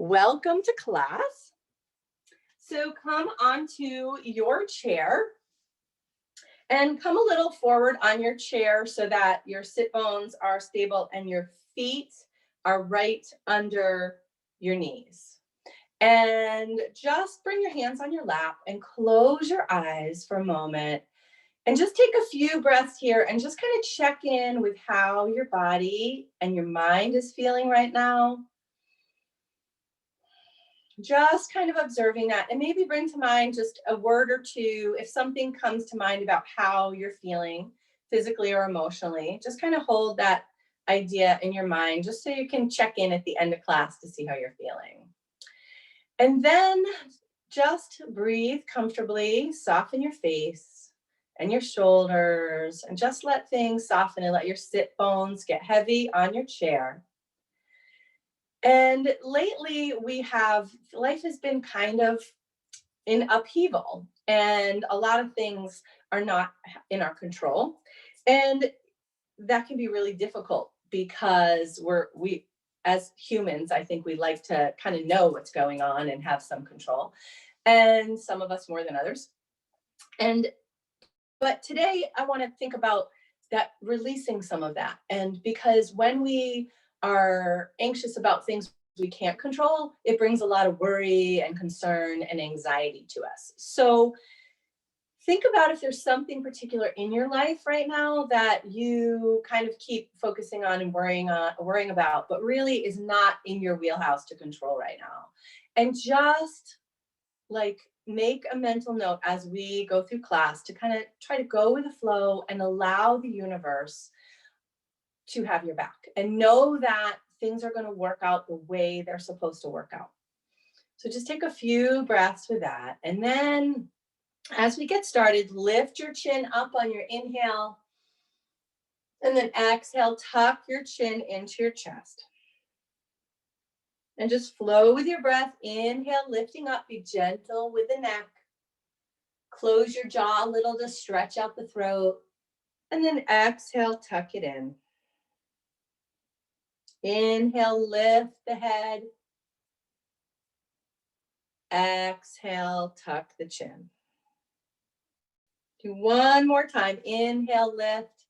Welcome to class. So come onto your chair and come a little forward on your chair so that your sit bones are stable and your feet are right under your knees. And just bring your hands on your lap and close your eyes for a moment. And just take a few breaths here and just kind of check in with how your body and your mind is feeling right now. Just kind of observing that, and maybe bring to mind just a word or two if something comes to mind about how you're feeling physically or emotionally. Just kind of hold that idea in your mind just so you can check in at the end of class to see how you're feeling. And then just breathe comfortably, soften your face and your shoulders, and just let things soften and let your sit bones get heavy on your chair. And lately life has been kind of in upheaval, and a lot of things are not in our control. And that can be really difficult because we as humans, I think we like to kind of know what's going on and have some control, and some of us more than others. But today I want to think about that, releasing some of that. And because when we are anxious about things we can't control, it brings a lot of worry and concern and anxiety to us. So think about if there's something particular in your life right now that you kind of keep focusing on and worrying about, but really is not in your wheelhouse to control right now. And just make a mental note as we go through class to kind of try to go with the flow and allow the universe to have your back, and know that things are going to work out the way they're supposed to work out. So just take a few breaths with that. And then as we get started, lift your chin up on your inhale, and then exhale, tuck your chin into your chest. And just flow with your breath. Inhale, lifting up, be gentle with the neck. Close your jaw a little to stretch out the throat. And then exhale, tuck it in. Inhale, lift the head. Exhale, tuck the chin. Do one more time. Inhale, lift.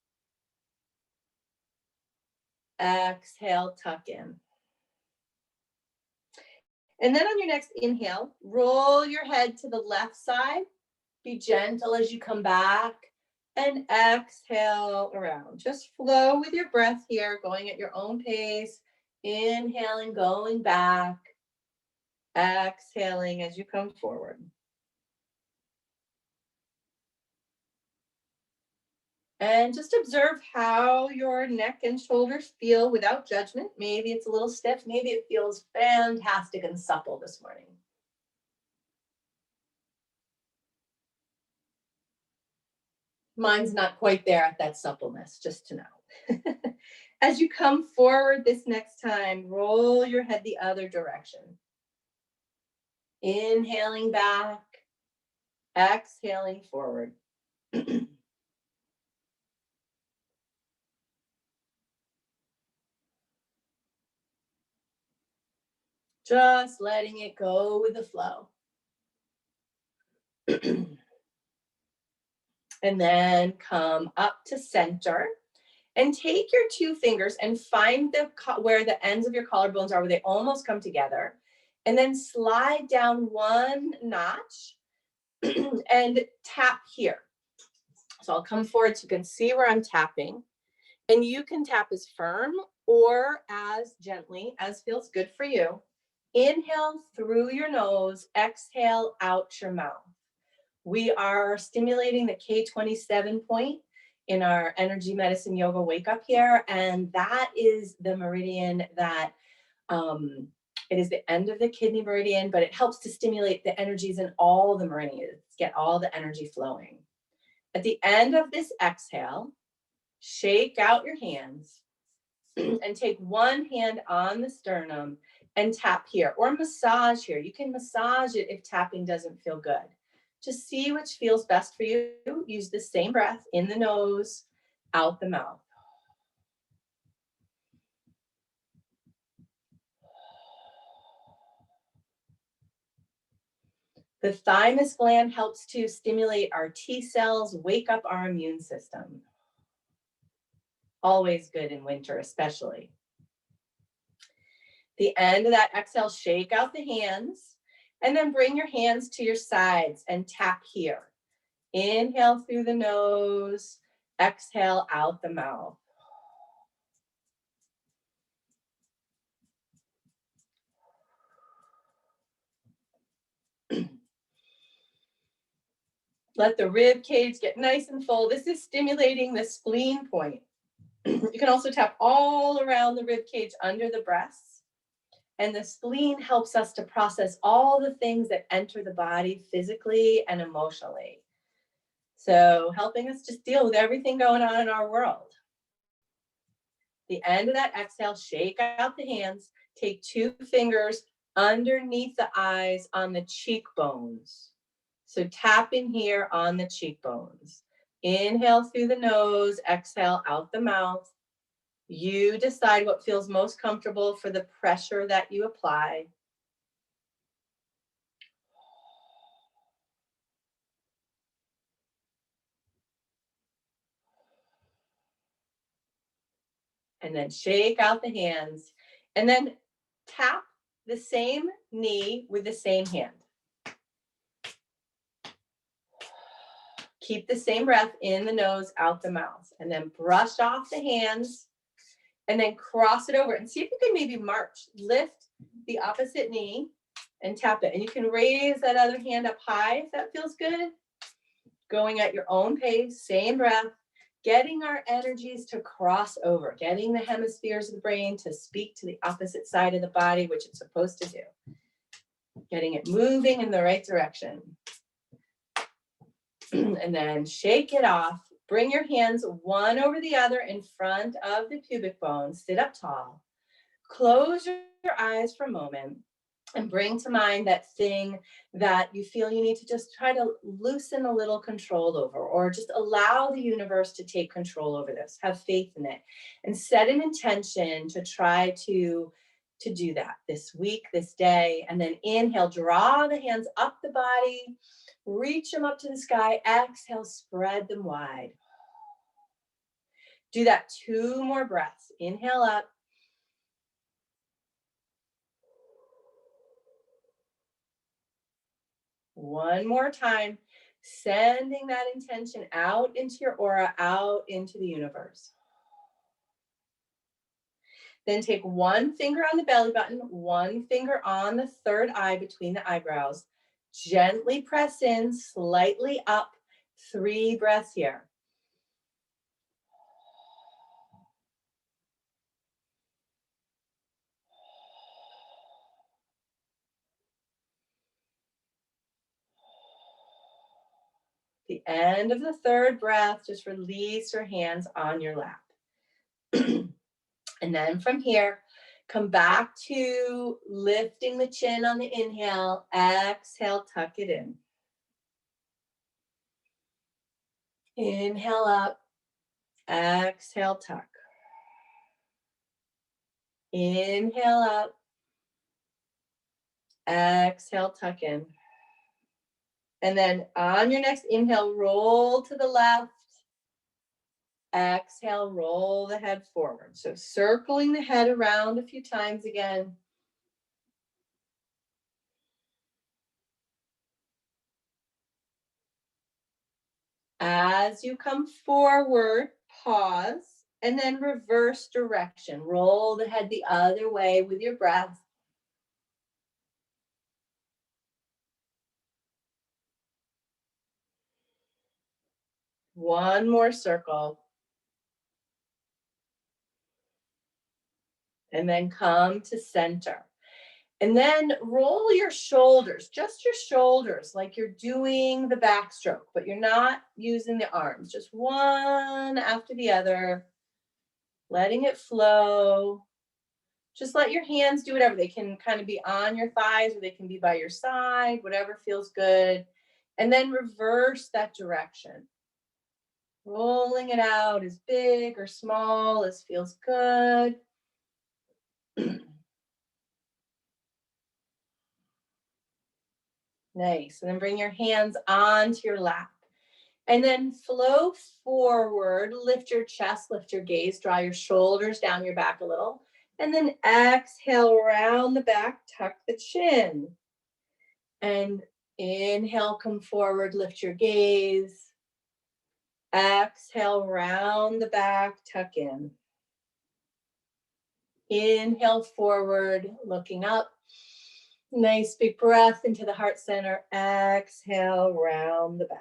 Exhale, tuck in. And then on your next inhale, roll your head to the left side. Be gentle as you come back, and exhale around. Just flow with your breath here, going at your own pace. Inhaling, going back. Exhaling as you come forward. And just observe how your neck and shoulders feel without judgment. Maybe it's a little stiff. Maybe it feels fantastic and supple this morning. Mine's not quite there at that suppleness, just to know. As you come forward this next time, roll your head the other direction. Inhaling back, exhaling forward. Just letting it go with the flow. And then come up to center and take your two fingers and find where the ends of your collarbones are, where they almost come together. And then slide down one notch and tap here. So I'll come forward so you can see where I'm tapping. And you can tap as firm or as gently as feels good for you. Inhale through your nose, exhale out your mouth. We are stimulating the K27 point in our energy medicine yoga wake up here. And that is the meridian that, it is the end of the kidney meridian, but it helps to stimulate the energies in all the meridians, get all the energy flowing. At the end of this exhale, shake out your hands and take one hand on the sternum and tap here, or massage here. You can massage it if tapping doesn't feel good. Just see which feels best for you. Use the same breath in the nose, out the mouth. The thymus gland helps to stimulate our T cells, wake up our immune system. Always good in winter, especially. The end of that exhale, shake out the hands, and then bring your hands to your sides and tap here. Inhale through the nose, exhale out the mouth. Let the rib cage get nice and full. This is stimulating the spleen point. You can also tap all around the rib cage under the breasts. And the spleen helps us to process all the things that enter the body physically and emotionally. So helping us just deal with everything going on in our world. The end of that exhale, shake out the hands. Take 2 fingers underneath the eyes on the cheekbones. So tap in here on the cheekbones. Inhale through the nose, exhale out the mouth. You decide what feels most comfortable for the pressure that you apply. And then shake out the hands. And then tap the same knee with the same hand. Keep the same breath in the nose, out the mouth. And then brush off the hands. And then cross it over. And see if you can maybe march. Lift the opposite knee and tap it. And you can raise that other hand up high if that feels good. Going at your own pace, same breath. Getting our energies to cross over. Getting the hemispheres of the brain to speak to the opposite side of the body, which it's supposed to do. Getting it moving in the right direction. And then shake it off. Bring your hands one over the other in front of the pubic bone. Sit up tall. Close your eyes for a moment and bring to mind that thing that you feel you need to just try to loosen a little control over, or just allow the universe to take control over this. Have faith in it and set an intention to try to do that this week, this day. And then inhale, draw the hands up the body, reach them up to the sky. Exhale, spread them wide. Do that 2 more breaths. Inhale up. One more time, sending that intention out into your aura, out into the universe. Then take 1 finger on the belly button, 1 finger on the third eye between the eyebrows. Gently press in, slightly up. 3 breaths here. The end of the 3rd breath, just release your hands on your lap. And then from here, come back to lifting the chin on the inhale. Exhale, tuck it in. Inhale up. Exhale, tuck. Inhale up. Exhale, tuck in. And then on your next inhale, roll to the left. Exhale, roll the head forward. So circling the head around a few times again. As you come forward, pause, and then reverse direction. Roll the head the other way with your breath. One more circle. And then come to center. And then roll your shoulders, just your shoulders, like you're doing the backstroke, but you're not using the arms. Just one after the other, letting it flow. Just let your hands do whatever. They can kind of be on your thighs or they can be by your side, whatever feels good. And then reverse that direction. Rolling it out as big or small as feels good. Nice. And then bring your hands onto your lap. And then flow forward, lift your chest, lift your gaze, draw your shoulders down your back a little. And then exhale, round the back, tuck the chin. And inhale, come forward, lift your gaze. Exhale, round the back, tuck in. Inhale forward, looking up. Nice big breath into the heart center. Exhale, round the back.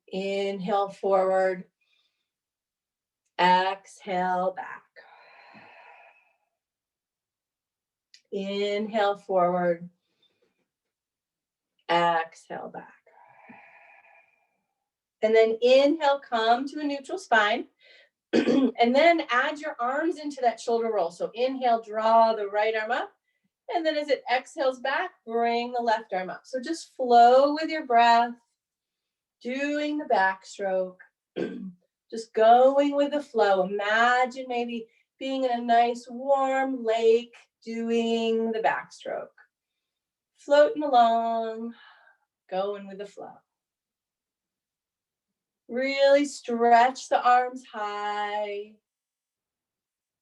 Inhale forward. Exhale back. Inhale forward. Exhale back. And then inhale, come to a neutral spine. And then add your arms into that shoulder roll. So inhale, draw the right arm up. And then as it exhales back, bring the left arm up. So just flow with your breath, doing the backstroke, just going with the flow. Imagine maybe being in a nice warm lake, doing the backstroke. Floating along, going with the flow. Really stretch the arms high.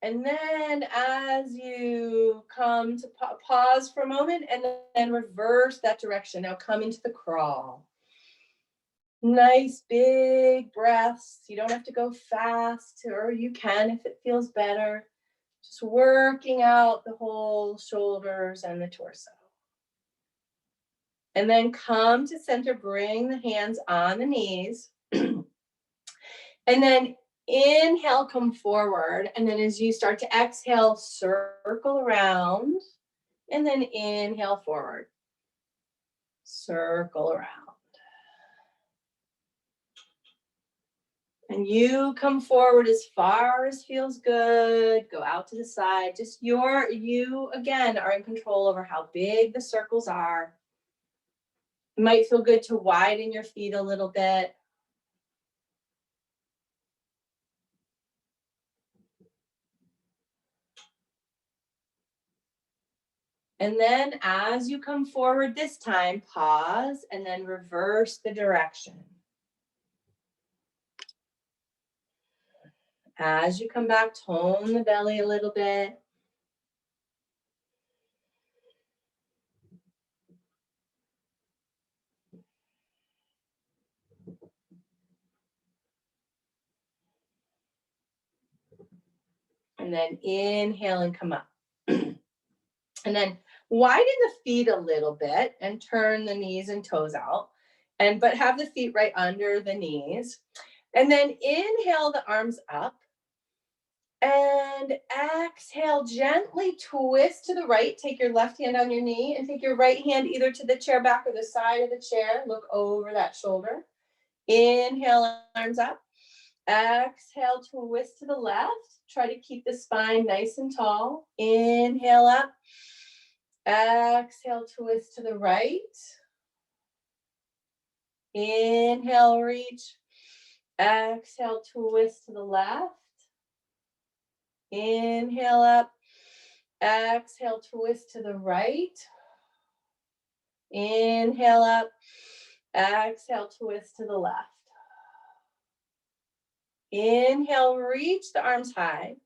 And then as you come to pause for a moment and then reverse that direction. Now come into the crawl. Nice big breaths. You don't have to go fast, or you can if it feels better. Just working out the whole shoulders and the torso. And then come to center, bring the hands on the knees. And then inhale, come forward. And then as you start to exhale, circle around. And then inhale forward. Circle around. And you come forward as far as feels good. Go out to the side. Just you again are in control over how big the circles are. It might feel good to widen your feet a little bit. And then as you come forward this time, pause and then reverse the direction. As you come back, tone the belly a little bit. And then inhale and come up. And then widen the feet a little bit and turn the knees and toes out. But have the feet right under the knees. And then inhale the arms up. And exhale, gently twist to the right. Take your left hand on your knee and take your right hand either to the chair back or the side of the chair. Look over that shoulder. Inhale, arms up. Exhale, twist to the left. Try to keep the spine nice and tall. Inhale up. Exhale, twist to the right. Inhale, reach. Exhale, twist to the left. Inhale up. Exhale, twist to the right. Inhale up. Exhale, twist to the left. Inhale, reach the arms high.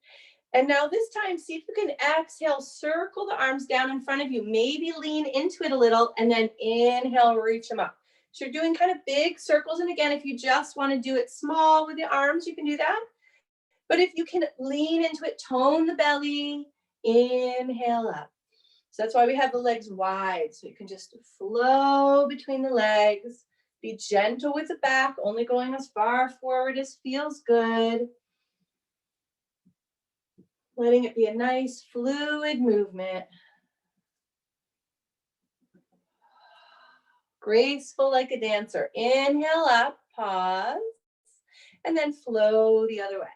And now this time, see if you can exhale, circle the arms down in front of you. Maybe lean into it a little and then inhale, reach them up. So you're doing kind of big circles. And again, if you just want to do it small with the arms, you can do that. But if you can lean into it, tone the belly, inhale up. So that's why we have the legs wide. So you can just flow between the legs. Be gentle with the back, only going as far forward as feels good. Letting it be a nice fluid movement. Graceful like a dancer. Inhale up, pause, and then flow the other way.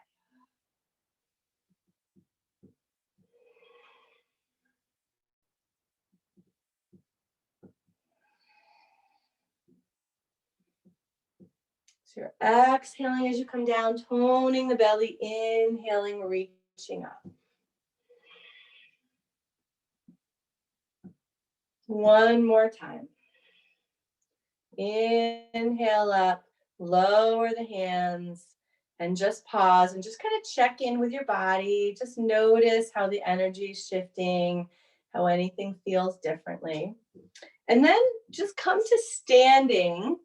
So you're exhaling as you come down, toning the belly, inhaling, reaching up. One more time. Inhale up, lower the hands, and just pause and just kind of check in with your body. Just notice how the energy is shifting, how anything feels differently. And then just come to standing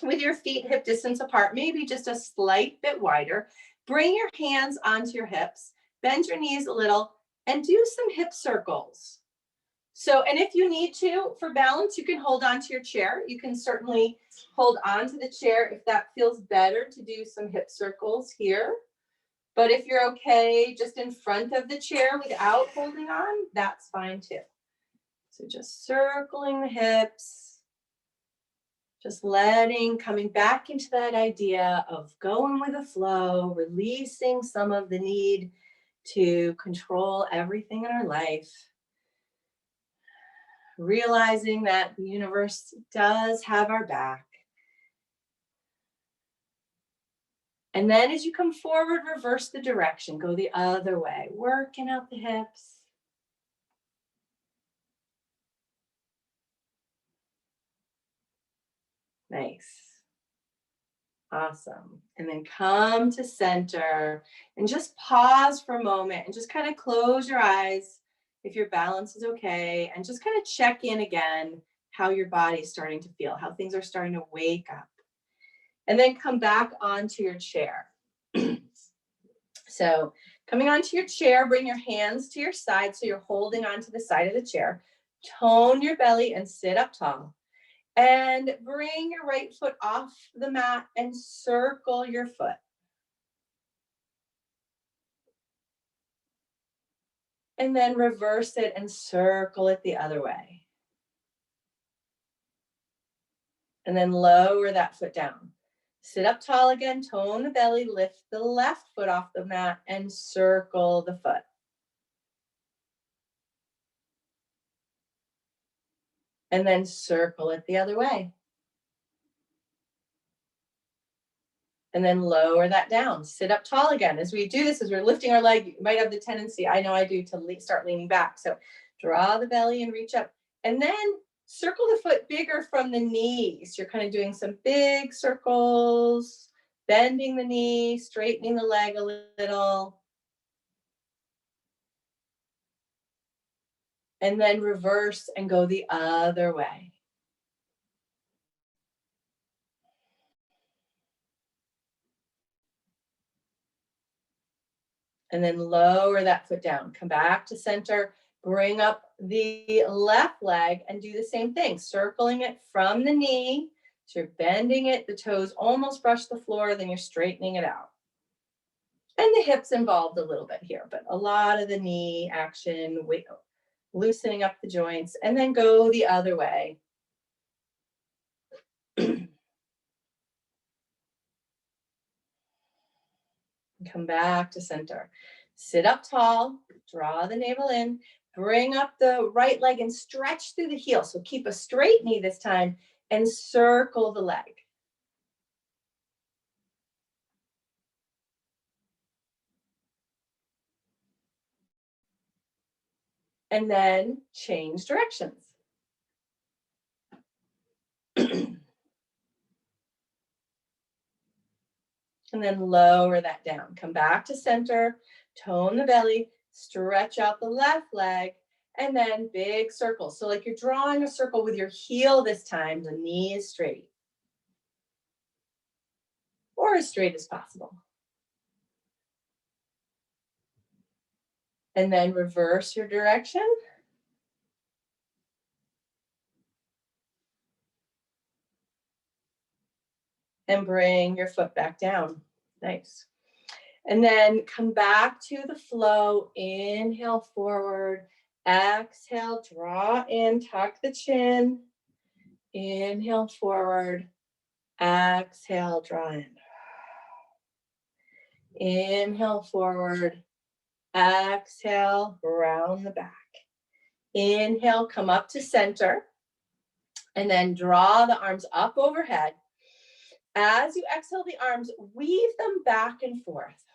with your feet hip distance apart, maybe just a slight bit wider. Bring your hands onto your hips, bend your knees a little, and do some hip circles. So, and if you need to, for balance, you can hold on to your chair. You can certainly hold on to the chair if that feels better to do some hip circles here. But if you're okay just in front of the chair without holding on, that's fine too. So just circling the hips, just coming back into that idea of going with the flow, releasing some of the need to control everything in our life. Realizing that the universe does have our back. And then as you come forward, reverse the direction, go the other way, working out the hips. Nice. Awesome. And then come to center and just pause for a moment and just kind of close your eyes if your balance is okay, and just kind of check in again how your body is starting to feel, how things are starting to wake up. And then come back onto your chair. So coming onto your chair, bring your hands to your side so you're holding onto the side of the chair. Tone your belly and sit up tall. And bring your right foot off the mat and circle your foot. And then reverse it and circle it the other way. And then lower that foot down. Sit up tall again, tone the belly, lift the left foot off the mat and circle the foot. And then circle it the other way. And then lower that down. Sit up tall again. As we do this, as we're lifting our leg, you might have the tendency, I know I do, to start leaning back. So draw the belly and reach up. And then circle the foot bigger from the knees. You're kind of doing some big circles, bending the knee, straightening the leg a little. And then reverse and go the other way. And then lower that foot down. Come back to center. Bring up the left leg and do the same thing, circling it from the knee. So you're bending it, the toes almost brush the floor, then you're straightening it out. And the hips involved a little bit here, but a lot of the knee action, loosening up the joints, and then go the other way. Come back to center. Sit up tall, draw the navel in, bring up the right leg and stretch through the heel. So keep a straight knee this time and circle the leg. And then change directions. And then lower that down. Come back to center, tone the belly, stretch out the left leg, and then big circles. So like you're drawing a circle with your heel this time, the knee is straight. Or as straight as possible. And then reverse your direction. And bring your foot back down. Nice. And then come back to the flow. Inhale forward. Exhale, draw in, tuck the chin. Inhale forward. Exhale, draw in. Inhale forward. Exhale, round the back. Inhale, come up to center. And then draw the arms up overhead. As you exhale the arms, weave them back and forth.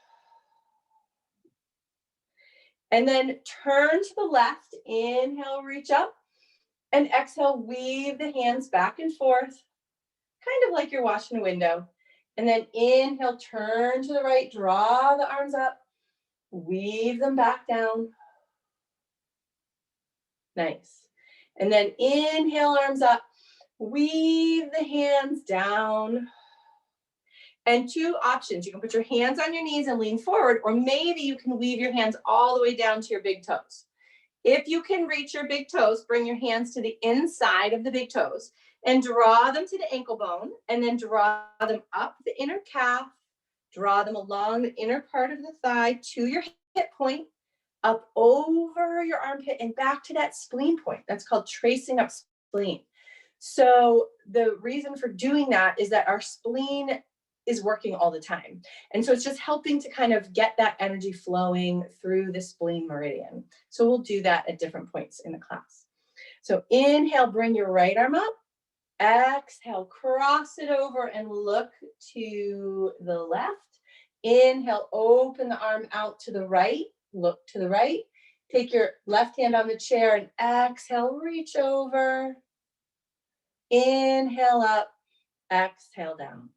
And then turn to the left. Inhale, reach up. And exhale, weave the hands back and forth, kind of like you're washing a window. And then inhale, turn to the right, draw the arms up, weave them back down. Nice. And then inhale, arms up, weave the hands down. And two options. You can put your hands on your knees and lean forward, or maybe you can weave your hands all the way down to your big toes. If you can reach your big toes, bring your hands to the inside of the big toes and draw them to the ankle bone, and then draw them up the inner calf, draw them along the inner part of the thigh to your hip point, up over your armpit and back to that spleen point. That's called tracing up spleen. So the reason for doing that is that our spleen is working all the time. And so it's just helping to kind of get that energy flowing through the spleen meridian. So we'll do that at different points in the class. So inhale, bring your right arm up. Exhale, cross it over and look to the left. Inhale, open the arm out to the right. Look to the right. Take your left hand on the chair and exhale, reach over. Inhale up, exhale down.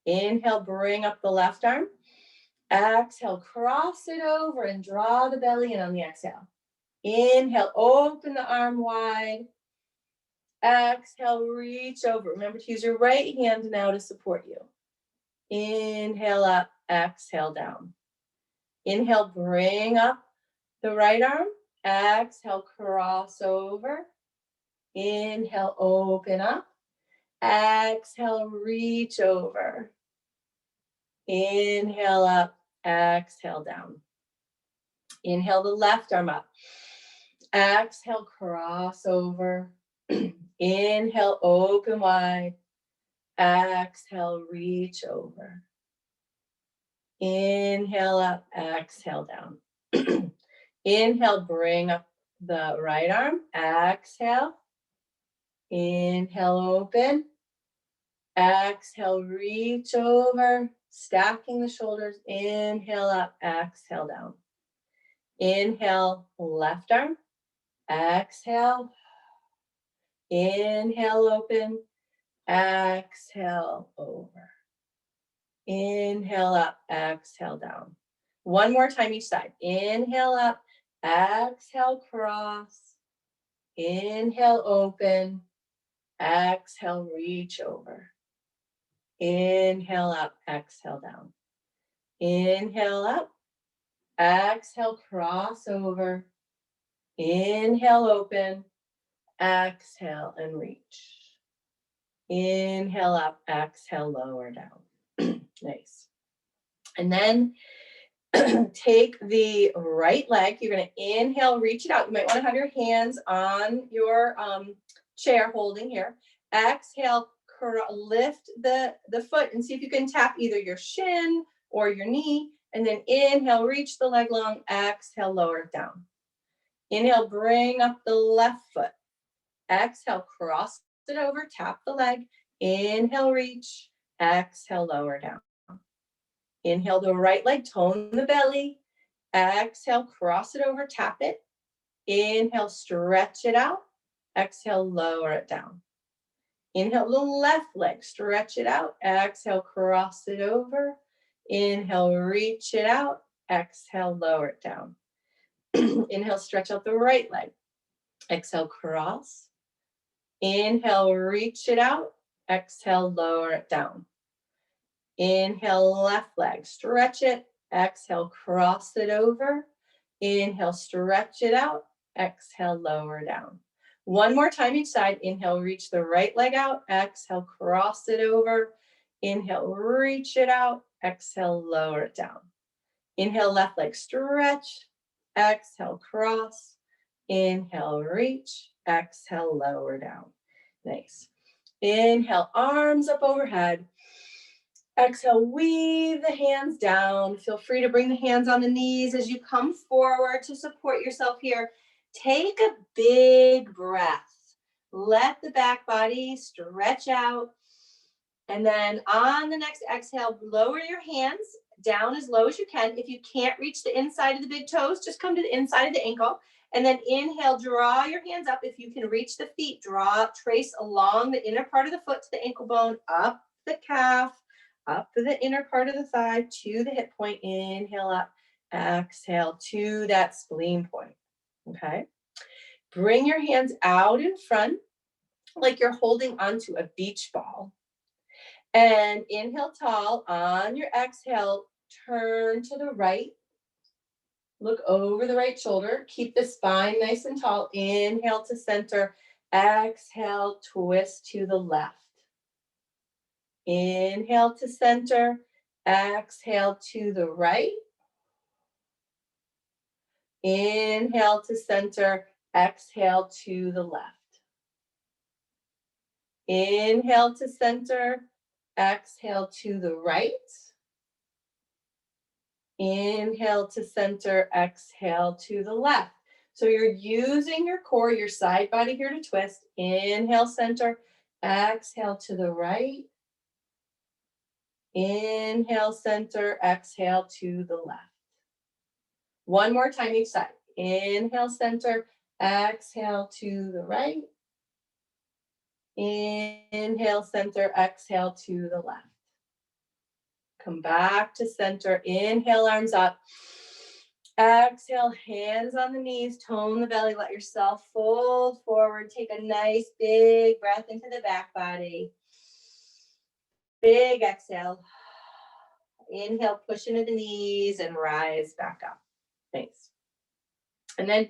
Inhale, bring up the left arm. Exhale, cross it over and draw the belly in on the exhale. Inhale, open the arm wide. Exhale, reach over. Remember to use your right hand now to support you. Inhale up, exhale down. Inhale, bring up the right arm. Exhale, cross over. Inhale, open up. Exhale, reach over. Inhale up, exhale down. Inhale the left arm up. Exhale, cross over. Inhale, open wide. Exhale, reach over. Inhale up, exhale down. Inhale, bring up the right arm. Exhale. Inhale, open. Exhale, reach over. Stacking the shoulders. Inhale up, exhale down. Inhale, left arm. Exhale. Inhale, open. Exhale, over. Inhale up, exhale down. One more time each side. Inhale up, exhale, cross. Inhale, open. Exhale, reach over. Inhale up, exhale down. Inhale up. Exhale, cross over. Inhale, open. Exhale, and reach. Inhale up, exhale, lower down. Nice. And then take the right leg. You're going to inhale, reach it out. You might want to have your hands on your chair holding here. Exhale, lift the foot and see if you can tap either your shin or your knee. And then inhale, reach the leg long. Exhale, lower it down. Inhale, bring up the left foot. Exhale, cross it over, tap the leg. Inhale, reach. Exhale, lower down. Inhale the right leg, tone the belly. Exhale, cross it over, tap it. Inhale, stretch it out. Exhale, lower it down. Inhale the left leg, stretch it out. Exhale, cross it over. Inhale, reach it out. Exhale, lower it down. Inhale, stretch out the right leg. Exhale, cross. Inhale, reach it out. Exhale, lower it down. Inhale, left leg, stretch it. Exhale, cross it over. Inhale, stretch it out. Exhale, lower down. One more time each side. Inhale, reach the right leg out. Exhale, cross it over. Inhale, reach it out. Exhale, lower it down. Inhale, left leg, stretch. Exhale, cross. Inhale, reach. Exhale, lower down. Nice. Inhale, arms up overhead. Exhale, weave the hands down. Feel free to bring the hands on the knees as you come forward to support yourself here. Take a big breath. Let the back body stretch out. And then on the next exhale, lower your hands down as low as you can. If you can't reach the inside of the big toes, just come to the inside of the ankle And then inhale, draw your hands up. If you can reach the feet, trace along the inner part of the foot to the ankle bone, up the calf, up to the inner part of the thigh, to the hip point. Inhale up, exhale to that spleen point. Okay. Bring your hands out in front like you're holding onto a beach ball. And inhale tall. On your exhale, turn to the right. Look over the right shoulder. Keep the spine nice and tall. Inhale to center. Exhale, twist to the left. Inhale to center. Exhale to the right. Inhale to center. Exhale to the left. Inhale to center. Exhale to the right. Inhale to center, exhale to the left. So you're using your core, your side body here to twist. Inhale, center, exhale to the right. Inhale, center, exhale to the left. One more time each side. Inhale, center, exhale to the right. Inhale, center, exhale to the left. Come back to center. Inhale, arms up. Exhale, hands on the knees. Tone the belly. Let yourself fold forward. Take a nice big breath into the back body. Big exhale. Inhale, push into the knees and rise back up. Thanks. And then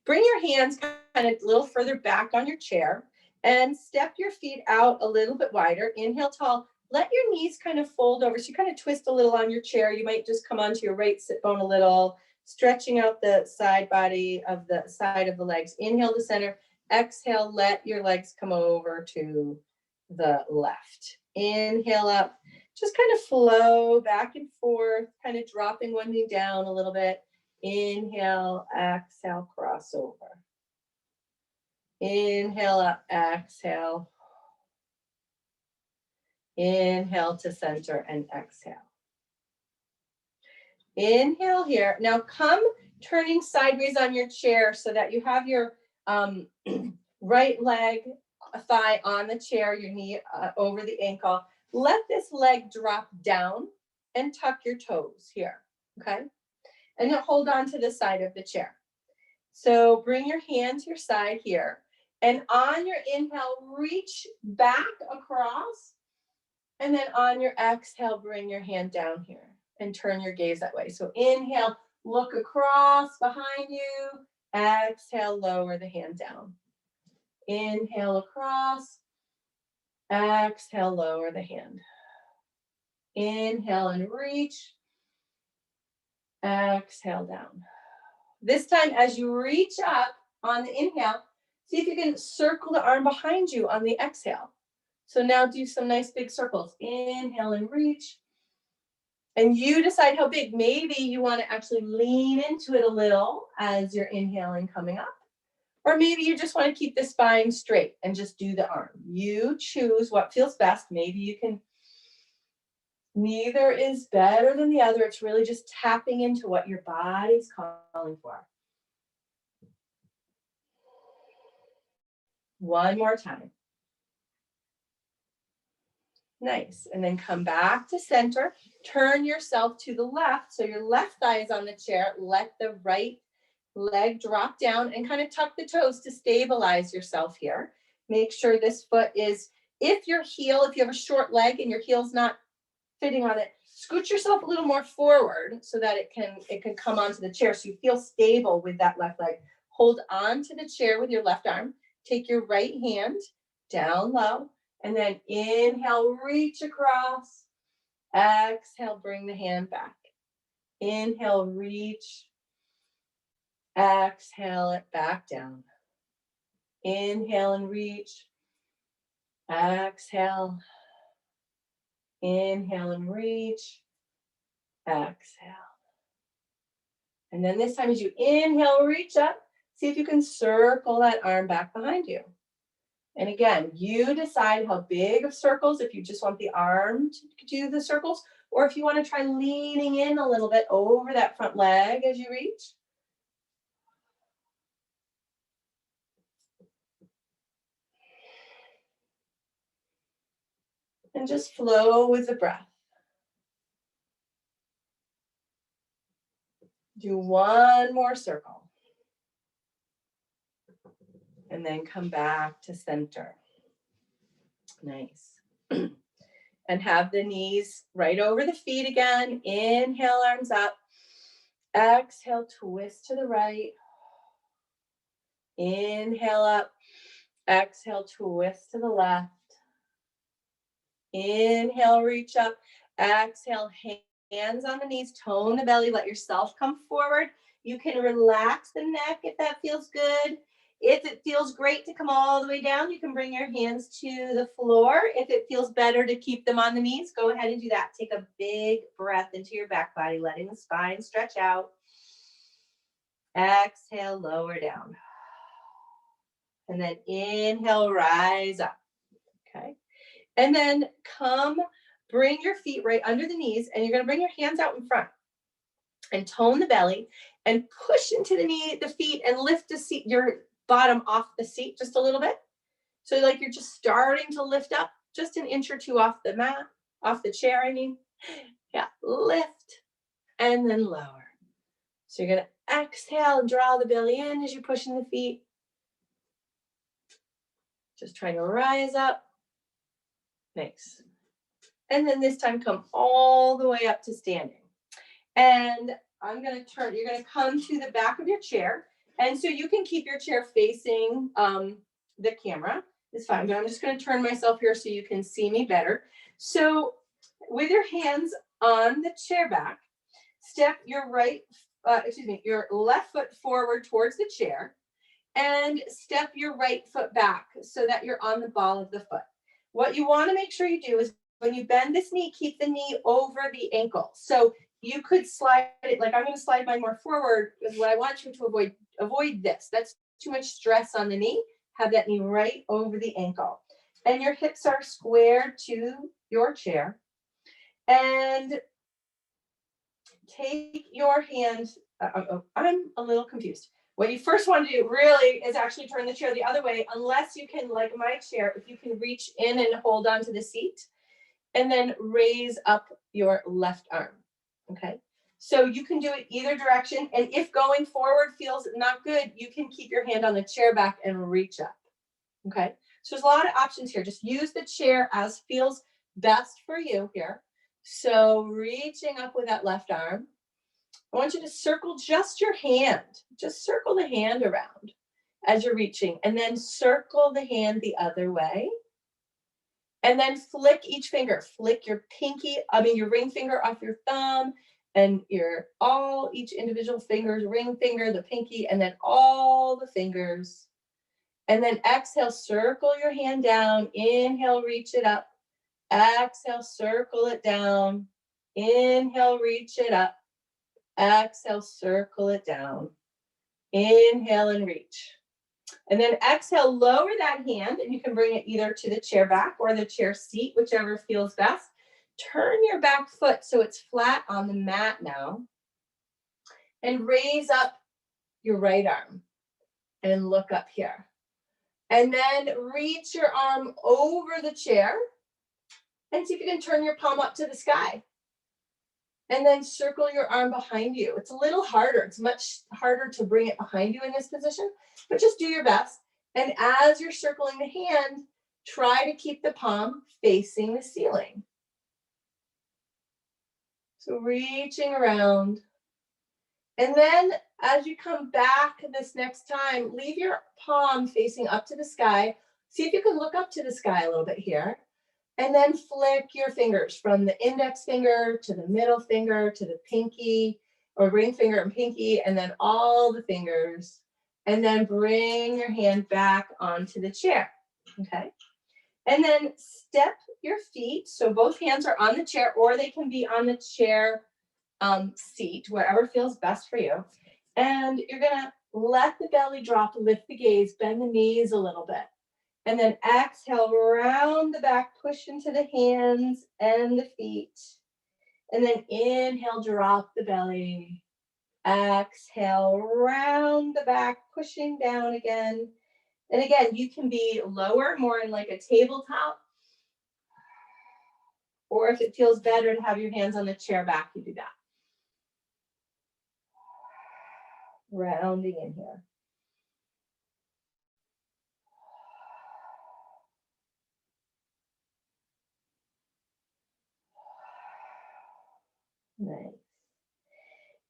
bring your hands kind of a little further back on your chair and step your feet out a little bit wider. Inhale, tall. Let your knees kind of fold over. So you kind of twist a little on your chair. You might just come onto your right sit bone a little, stretching out the side body of the side of the legs. Inhale to center. Exhale, let your legs come over to the left. Inhale up. Just kind of flow back and forth, kind of dropping one knee down a little bit. Inhale, exhale, cross over. Inhale up, exhale. Inhale to center and exhale. Inhale here. Now come turning sideways on your chair so that you have your right leg, thigh on the chair, your knee over the ankle. Let this leg drop down and tuck your toes here, okay? And then hold on to the side of the chair. So bring your hand to your side here. And on your inhale, reach back across. And then on your exhale, bring your hand down here and turn your gaze that way. So inhale, look across behind you. Exhale, lower the hand down. Inhale across. Exhale, lower the hand. Inhale and reach. Exhale down. This time, as you reach up on the inhale, see if you can circle the arm behind you on the exhale. So now do some nice big circles. Inhale and reach. And you decide how big. Maybe you want to actually lean into it a little as you're inhaling coming up. Or maybe you just want to keep the spine straight and just do the arm. You choose what feels best. Maybe you can, neither is better than the other. It's really just tapping into what your body's calling for. One more time. Nice. And then come back to center. Turn yourself to the left. So your left thigh is on the chair. Let the right leg drop down and kind of tuck the toes to stabilize yourself here. Make sure this foot is, if you have a short leg and your heel's not fitting on it, scoot yourself a little more forward so that it can come onto the chair so you feel stable with that left leg. Hold on to the chair with your left arm. Take your right hand down low. And then inhale, reach across. Exhale, bring the hand back. Inhale, reach. Exhale it back down. Inhale and reach. Exhale. Inhale and reach. Exhale. And then this time as you inhale, reach up. See if you can circle that arm back behind you. And again, you decide how big of circles, if you just want the arm to do the circles, or if you want to try leaning in a little bit over that front leg as you reach. And just flow with the breath. Do one more circle. And then come back to center. Nice. And have the knees right over the feet again. Inhale, arms up. Exhale, twist to the right. Inhale up. Exhale, twist to the left. Inhale, reach up. Exhale, hands on the knees, tone the belly, let yourself come forward. You can relax the neck if that feels good. If it feels great to come all the way down, you can bring your hands to the floor. If it feels better to keep them on the knees, go ahead and do that. Take a big breath into your back body, letting the spine stretch out. Exhale, lower down. And then inhale, rise up. Okay. And then bring your feet right under the knees, and you're going to bring your hands out in front and tone the belly and push into the feet and lift the seat, your bottom off the seat just a little bit. So like you're just starting to lift up just an inch or two off the mat, off the chair, I mean. Yeah, lift and then lower. So you're going to exhale and draw the belly in as you're pushing the feet. Just trying to rise up. Nice. And then this time come all the way up to standing. And I'm going to turn, you're going to come to the back of your chair. And so you can keep your chair facing the camera. It's fine, but I'm just going to turn myself here so you can see me better. So with your hands on the chair back, step your your left foot forward towards the chair and step your right foot back so that you're on the ball of the foot. What you want to make sure you do is when you bend this knee, keep the knee over the ankle. So you could slide it, like I'm going to slide mine more forward because what I want you to avoid this. That's too much stress on the knee. Have that knee right over the ankle. And your hips are square to your chair. And take your hands, I'm a little confused. What you first want to do really is actually turn the chair the other way, unless you can, like my chair, if you can reach in and hold onto the seat and then raise up your left arm. Okay, so you can do it either direction. And if going forward feels not good, you can keep your hand on the chair back and reach up. Okay, so there's a lot of options here. Just use the chair as feels best for you here. So reaching up with that left arm. I want you to circle just your hand. Just circle the hand around as you're reaching, and then circle the hand the other way. And then flick each finger. Flick your your ring finger off your thumb, and each individual finger's ring finger, the pinky, and then all the fingers. And then exhale, circle your hand down. Inhale, reach it up. Exhale, circle it down. Inhale, reach it up. Exhale, circle it down. Inhale and reach. And then exhale, lower that hand, and you can bring it either to the chair back or the chair seat, whichever feels best. Turn your back foot so it's flat on the mat now. And raise up your right arm and look up here. And then reach your arm over the chair and see if you can turn your palm up to the sky. And then circle your arm behind you. It's a little harder. It's much harder to bring it behind you in this position, but just do your best. And as you're circling the hand, try to keep the palm facing the ceiling. So reaching around. And then as you come back this next time, leave your palm facing up to the sky. See if you can look up to the sky a little bit here. And then flick your fingers from the index finger to the middle finger to the pinky, or ring finger and pinky, and then all the fingers. And then bring your hand back onto the chair. Okay. And then step your feet. So both hands are on the chair, or they can be on the chair seat, wherever feels best for you. And you're going to let the belly drop, lift the gaze, bend the knees a little bit. And then exhale, round the back, push into the hands and the feet. And then inhale, drop the belly. Exhale, round the back, pushing down again. And again, you can be lower, more in like a tabletop. Or if it feels better to have your hands on the chair back, you do that. Rounding in here. Nice.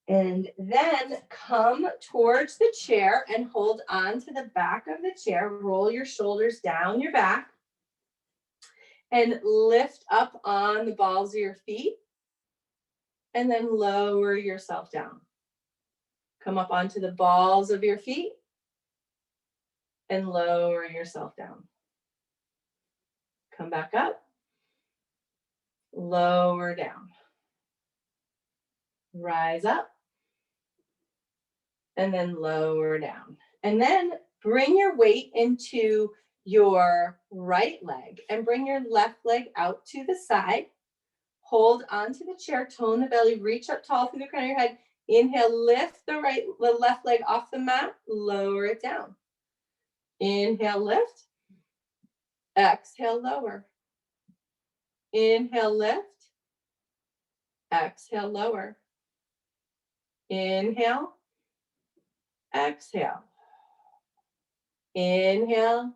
And then come towards the chair and hold on to the back of the chair. Roll your shoulders down your back and lift up on the balls of your feet. And then lower yourself down. Come up onto the balls of your feet and lower yourself down. Come back up. Lower down. Rise up. And then lower down. And then bring your weight into your right leg and bring your left leg out to the side. Hold onto the chair, tone the belly, reach up tall through the crown of your head. Inhale, lift the left leg off the mat, lower it down. Inhale, lift. Exhale, lower. Inhale, lift. Exhale, lower. Inhale. Exhale. Inhale.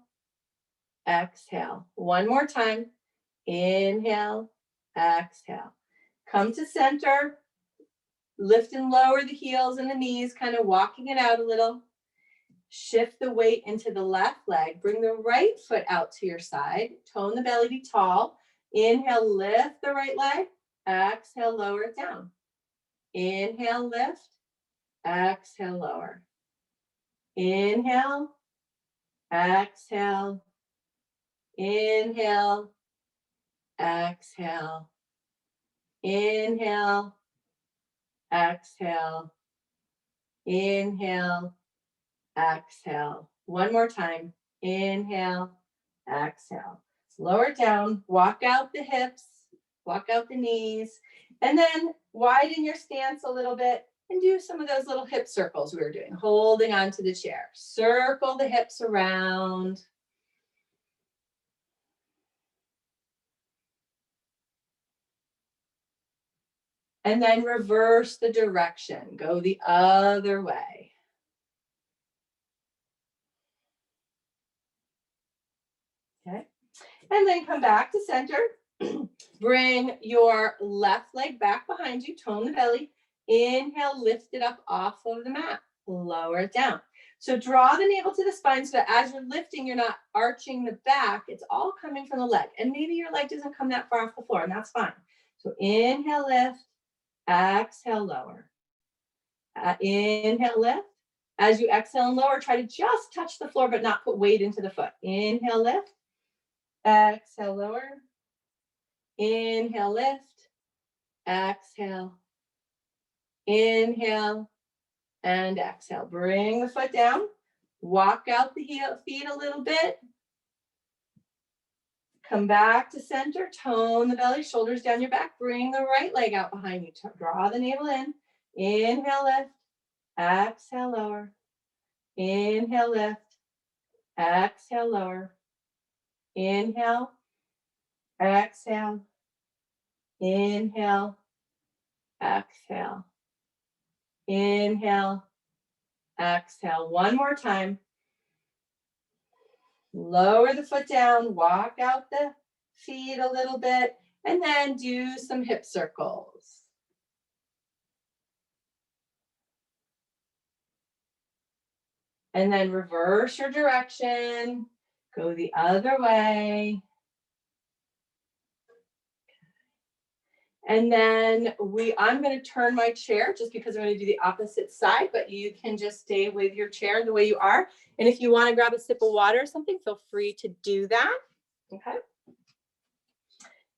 Exhale. One more time. Inhale. Exhale. Come to center. Lift and lower the heels and the knees, kind of walking it out a little. Shift the weight into the left leg. Bring the right foot out to your side. Tone the belly, be tall. Inhale, lift the right leg. Exhale, lower it down. Inhale, lift. Exhale, lower. Inhale. Exhale. Inhale. Exhale. Inhale. Exhale. Inhale. Exhale. One more time. Inhale. Exhale. Lower it down. Walk out the hips. Walk out the knees. And then widen your stance a little bit and do some of those little hip circles we were doing, holding onto the chair. Circle the hips around. And then reverse the direction. Go the other way. Okay. And then come back to center. Bring your left leg back behind you. Tone the belly. Inhale, lift it up off of the mat. Lower it down. So draw the navel to the spine so that as you're lifting, you're not arching the back. It's all coming from the leg. And maybe your leg doesn't come that far off the floor, and that's fine. So inhale, lift. Exhale, lower. Inhale, lift. As you exhale and lower, try to just touch the floor, but not put weight into the foot. Inhale, lift. Exhale, lower. Inhale, lift. Exhale. Inhale and exhale. Bring the foot down. Walk out the feet a little bit. Come back to center. Tone the belly, shoulders down your back. Bring the right leg out behind you. Draw the navel in. Inhale, lift. Exhale, lower. Inhale, lift. Exhale, lower. Inhale. Exhale. Inhale. Exhale. Inhale. Exhale. One more time. Lower the foot down. Walk out the feet a little bit. And then do some hip circles. And then reverse your direction. Go the other way. And then I'm going to turn my chair just because I'm going to do the opposite side, but you can just stay with your chair the way you are. And if you want to grab a sip of water or something, feel free to do that. Okay.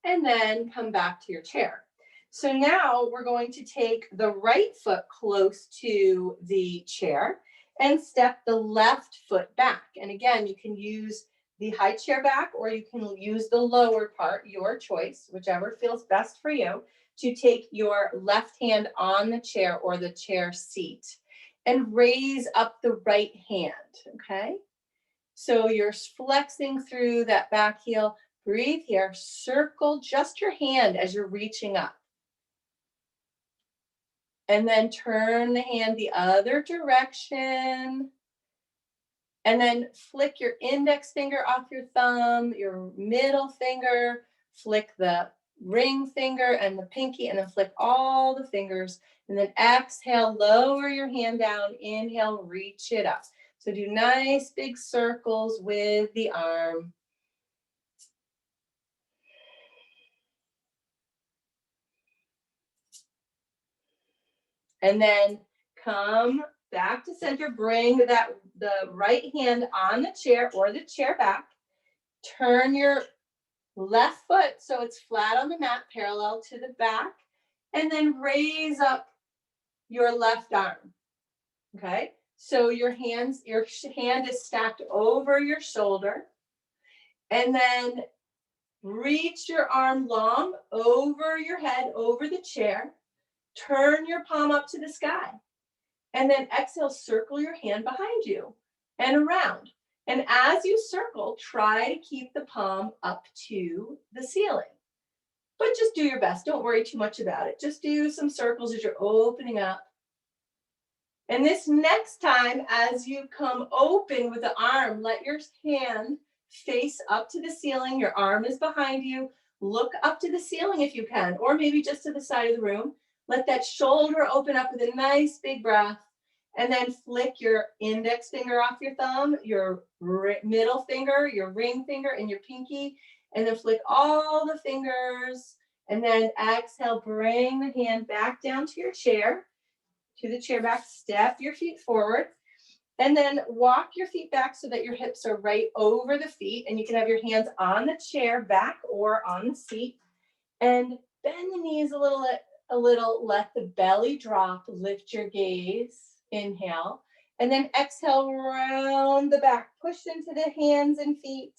And then come back to your chair. So now we're going to take the right foot close to the chair and step the left foot back. And again, you can use the high chair back, or you can use the lower part, your choice, whichever feels best for you, to take your left hand on the chair or the chair seat and raise up the right hand, okay? So you're flexing through that back heel, Breathe here. Circle just your hand as you're reaching up. And then turn the hand the other direction. And then flick your index finger off your thumb, your middle finger, flick the ring finger and the pinky, and then flick all the fingers. And then exhale, lower your hand down. Inhale, reach it up. So do nice big circles with the arm. And then come back to center. Bring the right hand on the chair or the chair back. Turn your left foot so it's flat on the mat, parallel to the back. And then raise up your left arm. Okay? So your hand is stacked over your shoulder. And then reach your arm long over your head, over the chair. Turn your palm up to the sky. And then exhale, circle your hand behind you and around. And as you circle, try to keep the palm up to the ceiling. But just do your best. Don't worry too much about it. Just do some circles as you're opening up. And this next time, as you come open with the arm, let your hand face up to the ceiling. Your arm is behind you. Look up to the ceiling if you can, or maybe just to the side of the room. Let that shoulder open up with a nice big breath. And then flick your index finger off your thumb, your middle finger, your ring finger, and your pinky. And then flick all the fingers. And then exhale, bring the hand back down to your chair, to the chair back. Step your feet forward. And then walk your feet back so that your hips are right over the feet. And you can have your hands on the chair back or on the seat. And bend the knees a little, let the belly drop, lift your gaze. Inhale, and then exhale, round the back, push into the hands and feet.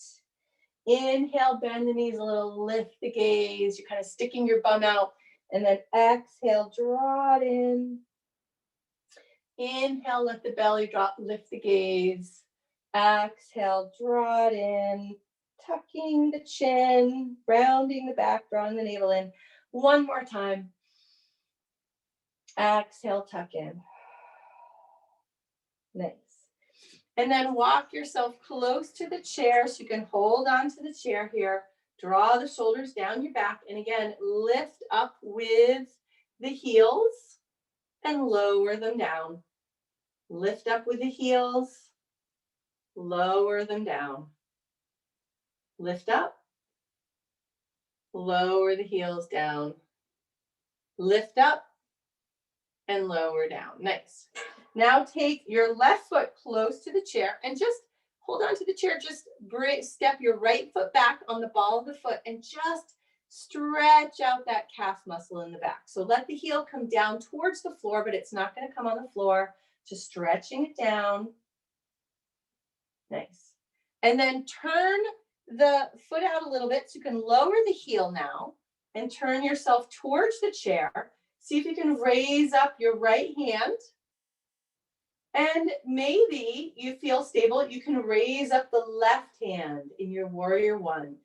Inhale, bend the knees a little, lift the gaze. You're kind of sticking your bum out, and then exhale, draw it in. Inhale, let the belly drop, lift the gaze. Exhale, draw it in, tucking the chin, rounding the back, drawing the navel in. One more time. Exhale, tuck in. Nice. And then walk yourself close to the chair so you can hold on to the chair here. Draw the shoulders down your back. And again, lift up with the heels and lower them down. Lift up with the heels, lower them down. Lift up, lower the heels down. Lift up and lower down. Nice. Now take your left foot close to the chair and just hold on to the chair. Just step your right foot back on the ball of the foot and just stretch out that calf muscle in the back. So let the heel come down towards the floor, but it's not going to come on the floor. Just stretching it down. Nice. And then turn the foot out a little bit so you can lower the heel now and turn yourself towards the chair. See if you can raise up your right hand. And maybe you feel stable. You can raise up the left hand in your warrior one.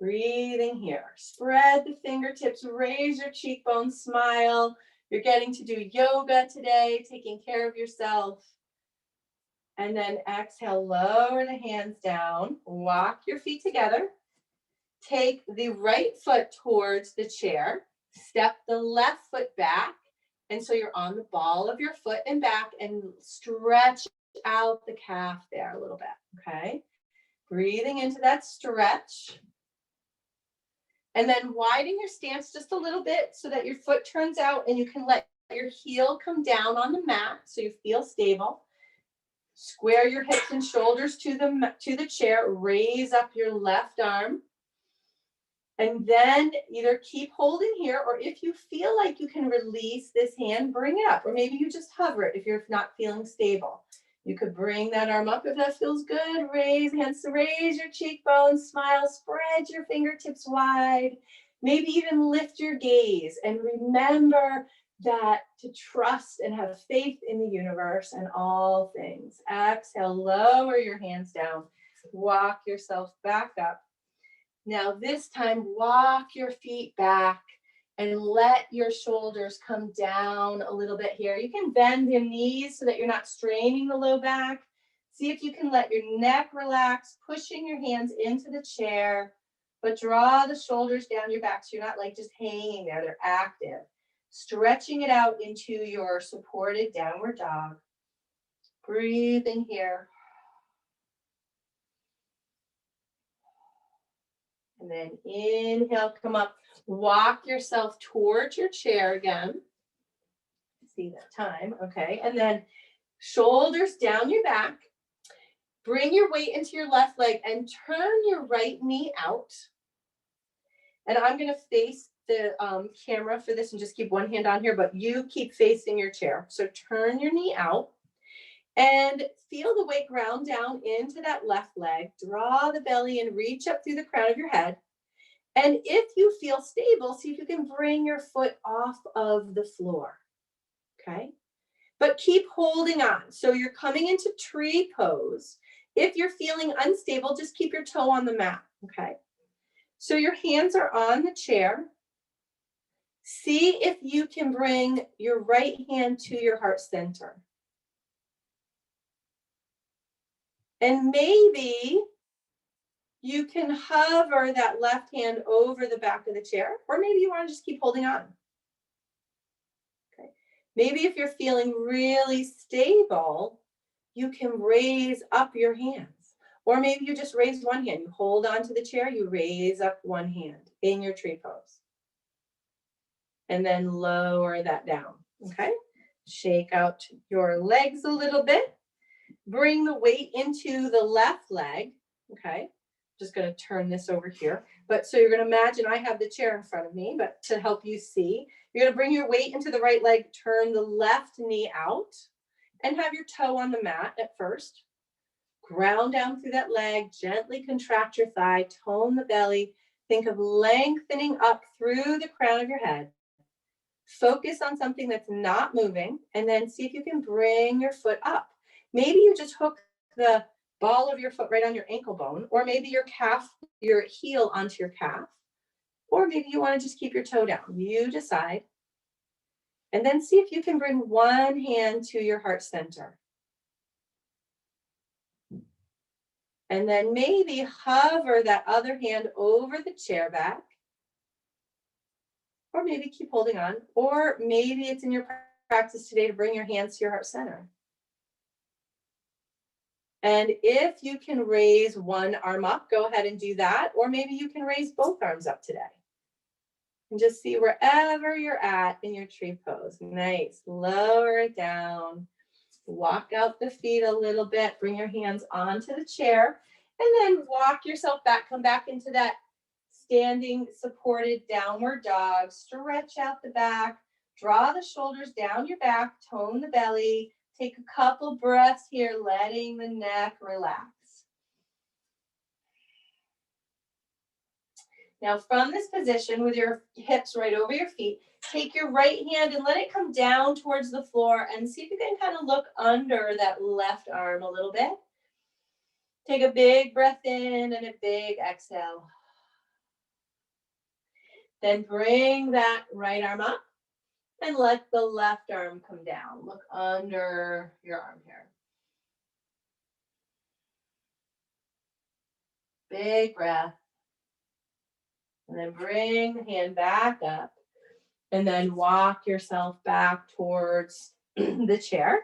Breathing here. Spread the fingertips, raise your cheekbones, smile. You're getting to do yoga today, taking care of yourself. And then exhale, lower the hands down. Walk your feet together. Take the right foot towards the chair. Step the left foot back. And so you're on the ball of your foot and back and stretch out the calf there a little bit, okay? Breathing into that stretch. And then widen your stance just a little bit so that your foot turns out and you can let your heel come down on the mat so you feel stable. Square your hips and shoulders to the chair. Raise up your left arm. And then either keep holding here, or if you feel like you can release this hand, bring it up. Or maybe you just hover it if you're not feeling stable. You could bring that arm up if that feels good. Raise hands, raise your cheekbones, smile, spread your fingertips wide. Maybe even lift your gaze and remember that to trust and have faith in the universe and all things. Exhale, lower your hands down. Walk yourself back up. Now this time, walk your feet back and let your shoulders come down a little bit here. You can bend your knees so that you're not straining the low back. See if you can let your neck relax, pushing your hands into the chair, but draw the shoulders down your back so you're not like just hanging there, they're active. Stretching it out into your supported downward dog. Breathing here. And then inhale, come up. Walk yourself towards your chair again. See that time, okay. And then shoulders down your back. Bring your weight into your left leg and turn your right knee out. And I'm gonna face the camera for this and just keep one hand on here, but you keep facing your chair. So turn your knee out and feel the weight ground down into that left leg. Draw the belly and reach up through the crown of your head. And if you feel stable, see if you can bring your foot off of the floor, okay? But keep holding on. So you're coming into tree pose. If you're feeling unstable, just keep your toe on the mat, okay? So your hands are on the chair. See if you can bring your right hand to your heart center. And maybe you can hover that left hand over the back of the chair, or maybe you want to just keep holding on. Okay. Maybe if you're feeling really stable, you can raise up your hands. Or maybe you just raise one hand. You hold on to the chair, you raise up one hand in your tree pose. And then lower that down, okay? Shake out your legs a little bit. Bring the weight into the left leg, okay? Just gonna turn this over here. But so you're gonna imagine I have the chair in front of me, but to help you see, you're gonna bring your weight into the right leg, turn the left knee out, and have your toe on the mat at first. Ground down through that leg, gently contract your thigh, tone the belly. Think of lengthening up through the crown of your head. Focus on something that's not moving, and then see if you can bring your foot up. Maybe you just hook the ball of your foot right on your ankle bone, or maybe your calf, your heel onto your calf, or maybe you want to just keep your toe down. You decide. And then see if you can bring one hand to your heart center. And then maybe hover that other hand over the chair back. Or maybe keep holding on. Or maybe it's in your practice today to bring your hands to your heart center. And if you can raise one arm up, go ahead and do that. Or maybe you can raise both arms up today. And just see wherever you're at in your tree pose. Nice. Lower it down. Walk out the feet a little bit. Bring your hands onto the chair. And then walk yourself back. Come back into that standing supported downward dog. Stretch out the back. Draw the shoulders down your back. Tone the belly. Take a couple breaths here, letting the neck relax. Now from this position with your hips right over your feet, take your right hand and let it come down towards the floor and see if you can kind of look under that left arm a little bit. Take a big breath in and a big exhale. Then bring that right arm up and let the left arm come down. Look under your arm here. Big breath. And then bring the hand back up. And then walk yourself back towards the chair.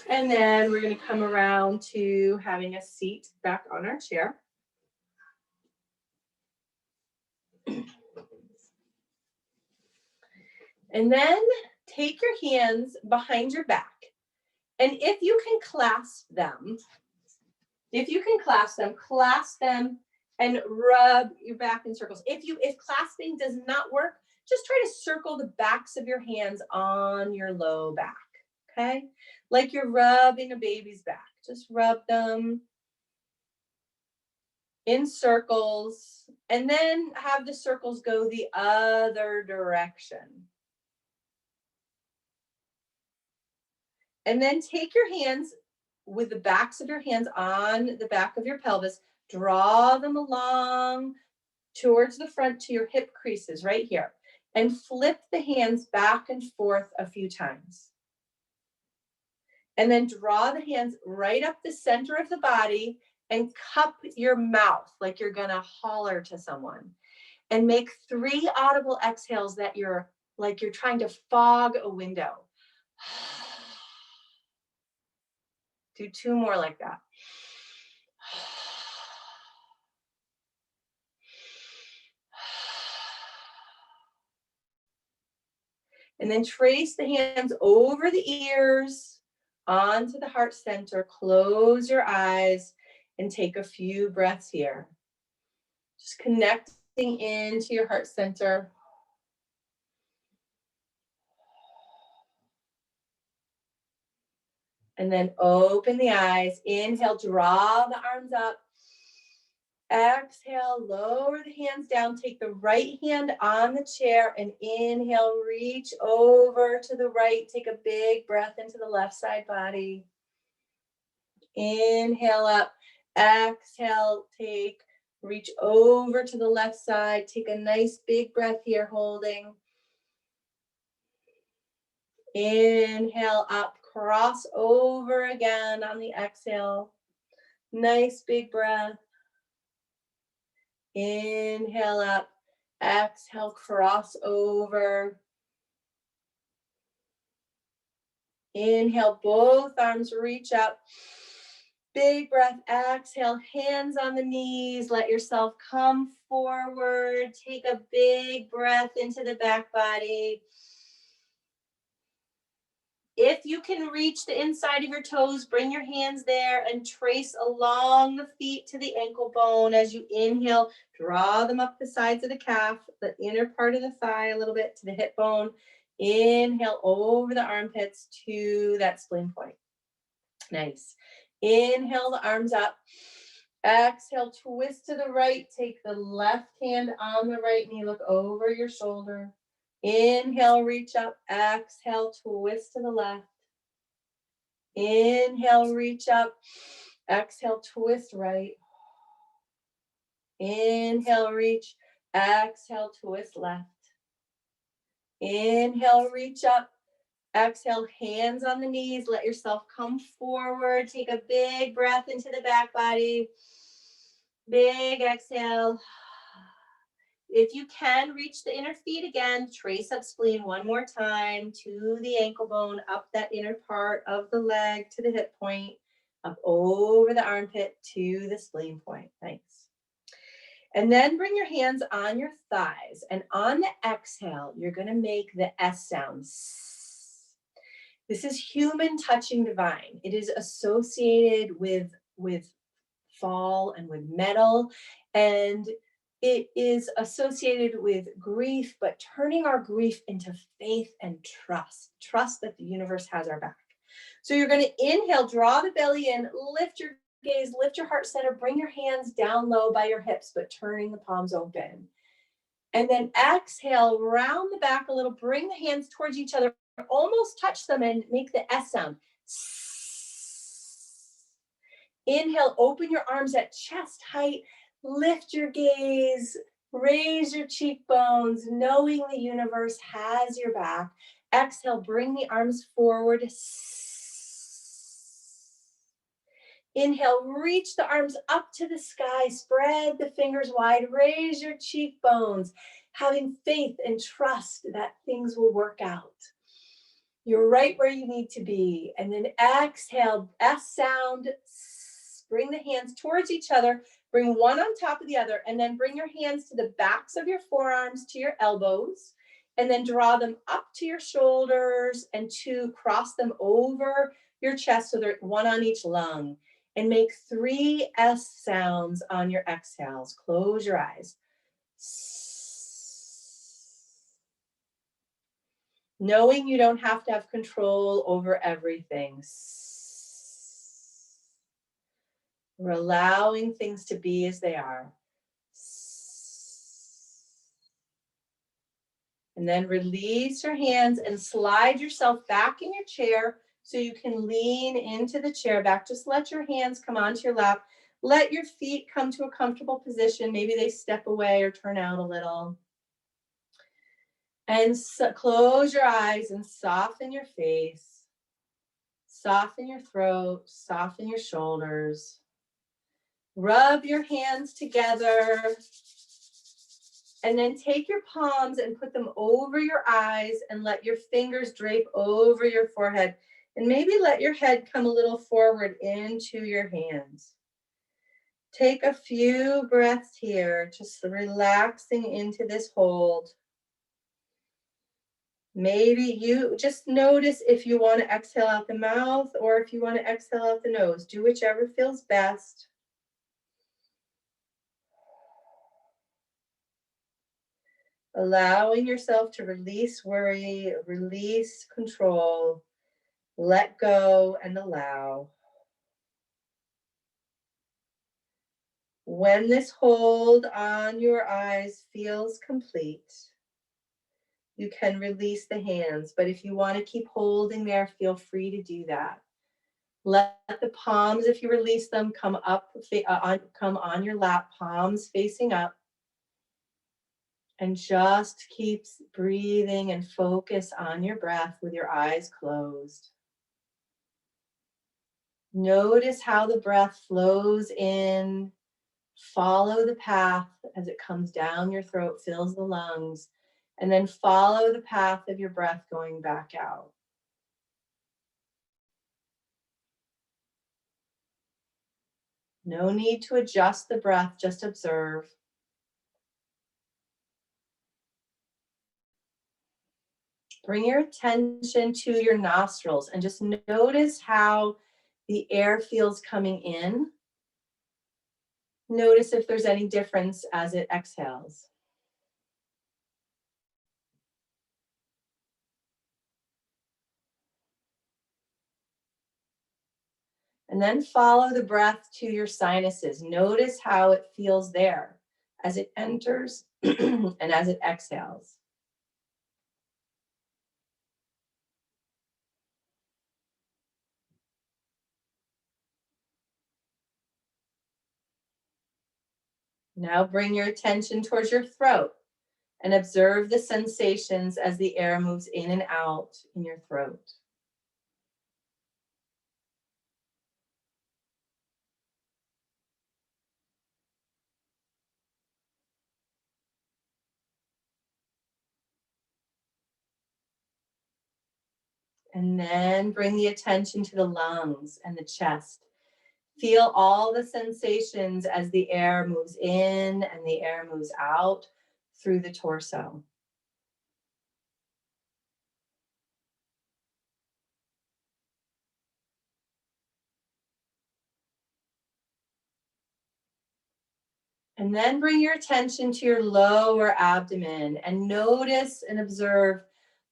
And then we're going to come around to having a seat back on our chair. And then take your hands behind your back. And if you can clasp them and rub your back in circles. If clasping does not work, just try to circle the backs of your hands on your low back, okay? Like you're rubbing a baby's back. Just rub them in circles and then have the circles go the other direction. And then take your hands with the backs of your hands on the back of your pelvis, draw them along towards the front to your hip creases right here. And flip the hands back and forth a few times. And then draw the hands right up the center of the body and cup your mouth like you're gonna holler to someone. And make 3 audible exhales that you're like you're trying to fog a window. Do 2 more like that. And then trace the hands over the ears, onto the heart center. Close your eyes and take a few breaths here. Just connecting into your heart center. And then open the eyes. Inhale, draw the arms up. Exhale, lower the hands down. Take the right hand on the chair and inhale, reach over to the right. Take a big breath into the left side body. Inhale up. Exhale, reach over to the left side. Take a nice big breath here, holding. Inhale up, cross over again on the exhale. Nice big breath. Inhale up, exhale, cross over. Inhale, both arms reach up. Big breath, exhale, hands on the knees. Let yourself come forward. Take a big breath into the back body. If you can reach the inside of your toes, bring your hands there and trace along the feet to the ankle bone. As you inhale, draw them up the sides of the calf, the inner part of the thigh a little bit to the hip bone. Inhale over the armpits to that spleen point. Nice. Inhale the arms up. Exhale, twist to the right. Take the left hand on the right knee. Look over your shoulder. Inhale, reach up. Exhale, twist to the left. Inhale, reach up. Exhale, twist right. Inhale, reach. Exhale, twist left. Inhale, reach up. Exhale, hands on the knees. Let yourself come forward. Take a big breath into the back body. Big exhale. If you can, reach the inner feet again. Trace up spleen one more time to the ankle bone, up that inner part of the leg to the hip point, up over the armpit to the spleen point. Nice. And then bring your hands on your thighs. And on the exhale, you're going to make the S sound. This is human touching divine. It is associated with fall and with metal. And it is associated with grief, but turning our grief into faith and trust that the universe has our back. So you're going to inhale, draw the belly in, lift your gaze, lift your heart center, bring your hands down low by your hips, but turning the palms open. And then exhale, round the back a little, bring the hands towards each other, almost touch them and make the S sound. Inhale, open your arms at chest height. Lift your gaze, raise your cheekbones, knowing the universe has your back. Exhale, bring the arms forward. Inhale, reach the arms up to the sky, spread the fingers wide, raise your cheekbones, having faith and trust that things will work out. You're right where you need to be. And then exhale, S sound, bring the hands towards each other. Bring one on top of the other, and then bring your hands to the backs of your forearms to your elbows, and then draw them up to your shoulders and cross them over your chest so they're one on each lung. And make 3 S sounds on your exhales. Close your eyes. Knowing you don't have to have control over everything. We're allowing things to be as they are. And then release your hands and slide yourself back in your chair so you can lean into the chair back. Just let your hands come onto your lap. Let your feet come to a comfortable position. Maybe they step away or turn out a little. And close your eyes and soften your face. Soften your throat. Soften your shoulders. Rub your hands together. And then take your palms and put them over your eyes and let your fingers drape over your forehead. And maybe let your head come a little forward into your hands. Take a few breaths here, just relaxing into this hold. Maybe you just notice if you want to exhale out the mouth or if you want to exhale out the nose. Do whichever feels best. Allowing yourself to release worry, release control, let go and allow. When this hold on your eyes feels complete, you can release the hands, but if you want to keep holding there, feel free to do that. Let the palms, if you release them, come on your lap, palms facing up. And just keep breathing and focus on your breath with your eyes closed. Notice how the breath flows in. Follow the path as it comes down your throat, fills the lungs, and then follow the path of your breath going back out. No need to adjust the breath, just observe. Bring your attention to your nostrils and just notice how the air feels coming in. Notice if there's any difference as it exhales. And then follow the breath to your sinuses. Notice how it feels there as it enters and as it exhales. Now bring your attention towards your throat and observe the sensations as the air moves in and out in your throat. And then bring the attention to the lungs and the chest. Feel all the sensations as the air moves in and the air moves out through the torso. And then bring your attention to your lower abdomen and notice and observe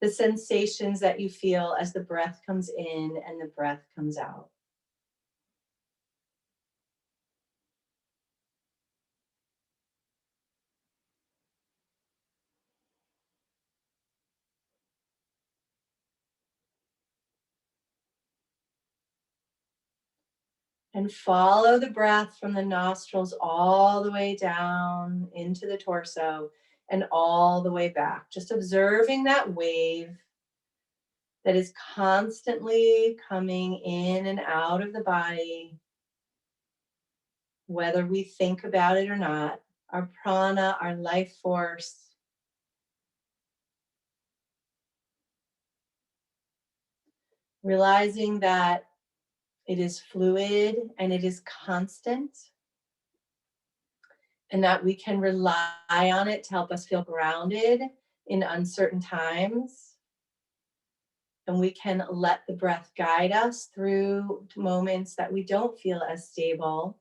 the sensations that you feel as the breath comes in and the breath comes out. And follow the breath from the nostrils all the way down into the torso and all the way back. Just observing that wave that is constantly coming in and out of the body, whether we think about it or not. Our prana, our life force. Realizing that it is fluid and it is constant, and that we can rely on it to help us feel grounded in uncertain times. And we can let the breath guide us through moments that we don't feel as stable.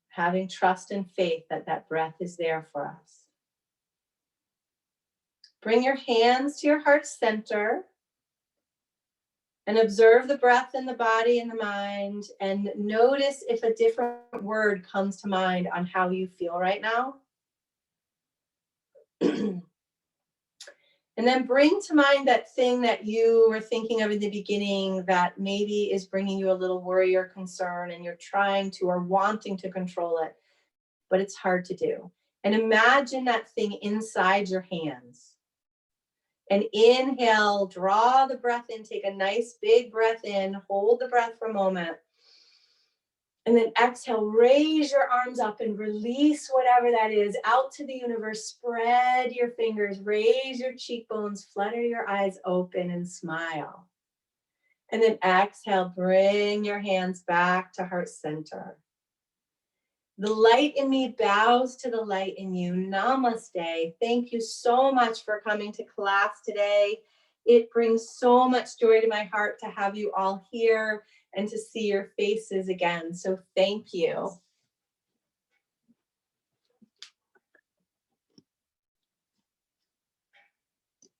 Having trust and faith that that breath is there for us. Bring your hands to your heart center and observe the breath in the body and the mind, and notice if a different word comes to mind on how you feel right now. And then bring to mind that thing that you were thinking of in the beginning that maybe is bringing you a little worry or concern, and you're trying to or wanting to control it, but it's hard to do. And imagine that thing inside your hands. And inhale, draw the breath in, take a nice big breath in, hold the breath for a moment. And then exhale, raise your arms up and release whatever that is out to the universe. Spread your fingers, raise your cheekbones, flutter your eyes open and smile. And then exhale, bring your hands back to heart center. The light in me bows to the light in you. Namaste. Thank you so much for coming to class today. It brings so much joy to my heart to have you all here and to see your faces again. So thank you.